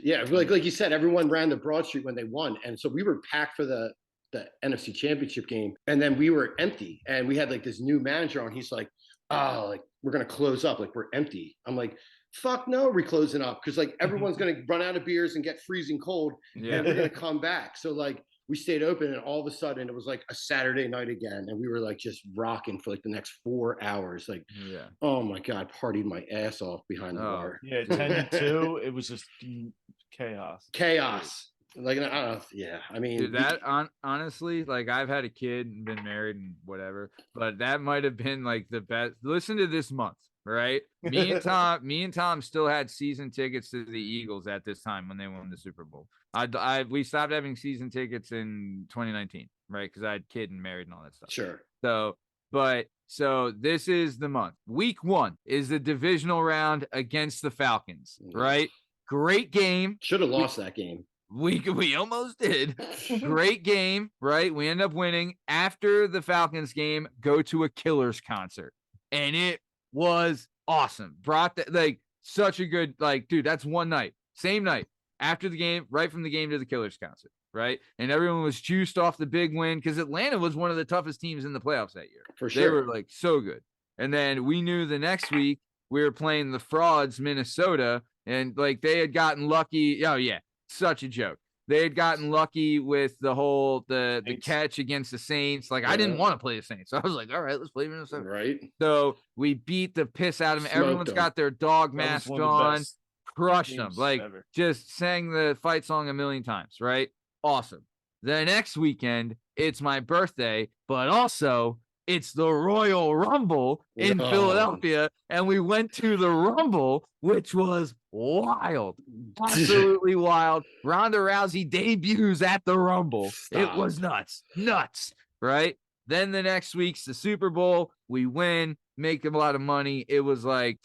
Yeah, like you said, everyone ran the Broad Street when they won, and so we were packed for the NFC Championship game, and then we were empty, and we had like this new manager on. He's like, "Oh, like we're gonna close up, like we're empty." I'm like, "Fuck no, we're closing up," because like everyone's gonna run out of beers and get freezing cold, and we're gonna come back. So like we stayed open, and all of a sudden it was like a Saturday night again, and we were like just rocking for like the next 4 hours. Like, oh my god, partied my ass off behind the bar. Yeah, 10-2. It was just chaos. Like, I don't know. Yeah, I mean, dude, that honestly, like, I've had a kid and been married and whatever, but that might have been like the best. Listen to this month, right? Me and Tom still had season tickets to the Eagles at this time when they won the Super Bowl. We stopped having season tickets in 2019, right? Because I had kid and married and all that stuff. Sure. So this is the month. Week 1 is the divisional round against the Falcons, right? Great game. Should have lost that game. We almost did. Great game, right? We end up winning. After the Falcons game, go to a Killers concert, and it was awesome. Brought that, like, such a good, like, dude, that's one night, same night after the game, right from the game to the Killers concert, right? And everyone was juiced off the big win because Atlanta was one of the toughest teams in the playoffs that year. For sure, they were like so good. And then we knew the next week we were playing the Frauds, Minnesota, and like they had gotten lucky. Oh yeah. Such a joke. They had gotten lucky with the whole the catch against the Saints. Like, I didn't want to play the Saints. So I was like, all right, let's play Minnesota. Right. So we beat the piss out of them. Everyone's got their dog mask on, crushed them. Like, just sang the fight song a million times, right? Awesome. The next weekend, it's my birthday, but also it's the Royal Rumble in Philadelphia, and we went to the Rumble, which was wild, absolutely wild. Ronda Rousey debuts at the Rumble. It was nuts, right? Then the next week's the Super Bowl. We win, make a lot of money. It was like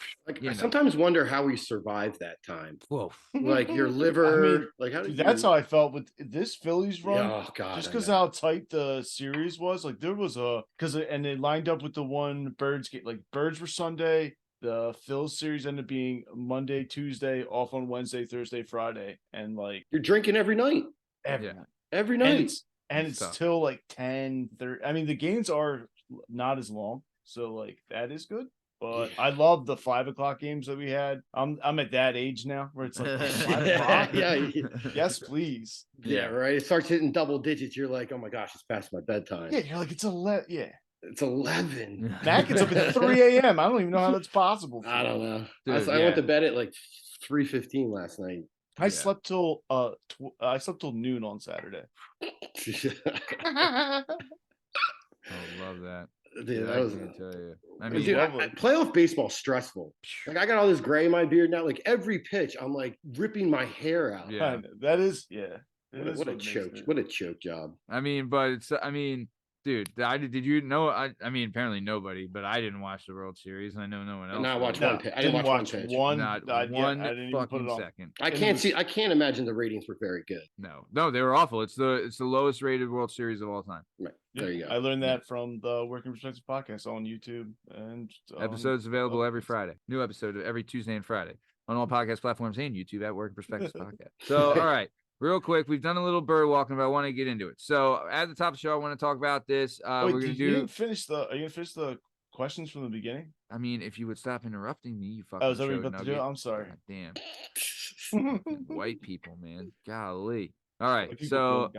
I sometimes wonder how we survived that time. Whoa, like your liver. I mean, like that's how I felt with this Phillies run. Oh god, just because how tight the series was. Like there was and they lined up with the one Birds game. Like Birds were Sunday. The Phils series ended up being Monday, Tuesday, off on Wednesday, Thursday, Friday, and like you're drinking every night. Every night. And it's till like 10:30. I mean, the games are not as long, so like that is good. But I love the 5 o'clock games that we had. I'm at that age now where it's like 5 o'clock. Yes, please. Yeah, right. It starts hitting double digits. You're like, oh my gosh, it's past my bedtime. Yeah, you're like, it's 11. Yeah. It's 11. Matt gets up at 3 a.m. I don't even know how that's possible. I don't know. Dude, I went to bed at like 3:15 last night. I slept till noon on Saturday. I love that. Dude, I can't tell you. I mean, playoff baseball stressful. Like I got all this gray in my beard now. Like every pitch, I'm like ripping my hair out. Yeah, that is What a choke! What a choke job. I mean, but it's. I mean, dude, did you know? I mean, apparently nobody, but I didn't watch the World Series, and I know no one else. I watched one pitch. I didn't watch one pitch. Not one fucking second. I can't imagine the ratings were very good. No, they were awful. It's the lowest rated World Series of all time. Right. There you go. I learned that from the Working Perspective podcast on YouTube, and episodes available every Friday. New episode every Tuesday and Friday on all podcast platforms and YouTube at Working Perspectives podcast. So, all right. Real quick, we've done a little bird walking, but I want to get into it. So at the top of the show, I want to talk about this. We're going to do. Are you going to finish the questions from the beginning? I mean, if you would stop interrupting me, you fucking. Oh, is that what you're about to do? I'm sorry. God damn. White people, man. Golly. All right. So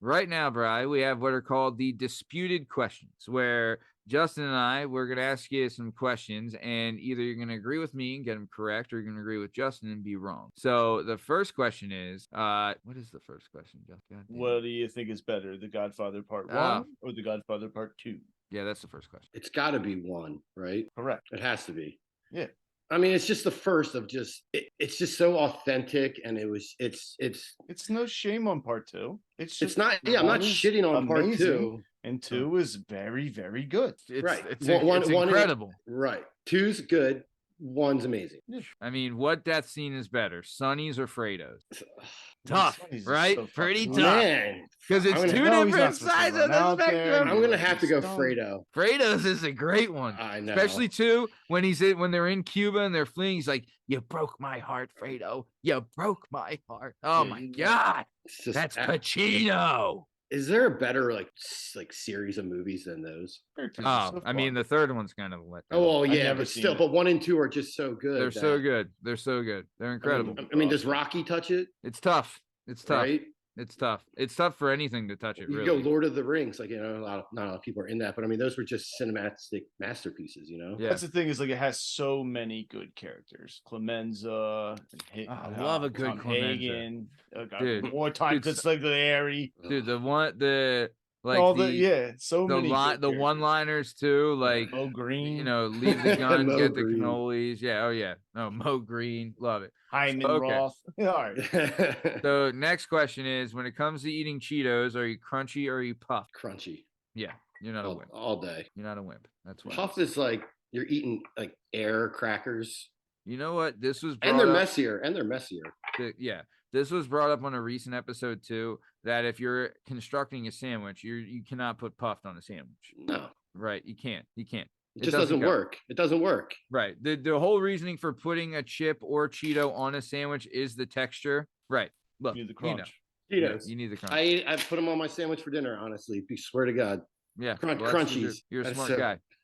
right now, Bri, we have what are called the disputed questions, where Justin and we're going to ask you some questions, and either you're going to agree with me and get them correct, or you're going to agree with Justin and be wrong. So the first question is, what is the first question, Justin? What do you think is better, The Godfather Part 1 or The Godfather Part 2? Yeah, that's the first question. It's got to be 1, right? Correct. It has to be. Yeah. I mean, it's just the first of it's just so authentic, and it's no shame on Part 2. It's not. Yeah, I'm not shitting on Part 2. And 2 is very, very good. It's incredible. Right. 2's good. 1's amazing. I mean, what death scene is better, Sonny's or Fredo's? Tough, He's right? so Pretty fucking tough. Man, Because it's I'm two gonna- different sides of the spectrum. I'm gonna have to go Fredo. Fredo's is a great one. I know. Especially too when when they're in Cuba and they're fleeing. He's like, "You broke my heart, Fredo. You broke my heart." Oh my god, It's just, that's Pacino. Is there a better like series of movies than those? Oh, I mean, the third one's kind of let. Oh, well, I've yeah, never but seen still, it. but 1 and 2 are just so good. They're so good. They're so good. They're incredible. I mean, does Rocky touch it? It's tough. It's tough. Right? It's tough. It's tough for anything to touch it. You Really. go Lord of the Rings, like not a lot of people are in that, but I mean, those were just cinematic masterpieces, Yeah. That's the thing is like it has so many good characters. Clemenza, I love a good Tom Clemenza. Hagen, Dude, wartime dude, good like Larry. Dude, like all the so many the one-liners too, like Mo Green, leave the gun, Mo get the Green. cannolis. Yeah, oh yeah. No, Mo Green, love it. Hyman Okay. Roth. All right. So next question is, when it comes to eating Cheetos, are you crunchy or are you puffed? Crunchy Yeah, you're not a wimp. all day. You're not a wimp. That's why. Puff is like you're eating like air crackers, You know what? This was and they're brought up- messier. Yeah, this was brought up on a recent episode too. That if you're constructing a sandwich, you cannot put puffed on a sandwich. No, Right? You can't. it just doesn't go. work. It doesn't work. Right. The whole reasoning for putting a chip or Cheeto on a sandwich is the texture. Right. Look, You need the you know. crunch. Cheetos. You need the crunch. I put them on my sandwich for dinner. Honestly, swear to God. Yeah. Crunch, well, that's 'cause crunchies. You're a That's smart so- guy.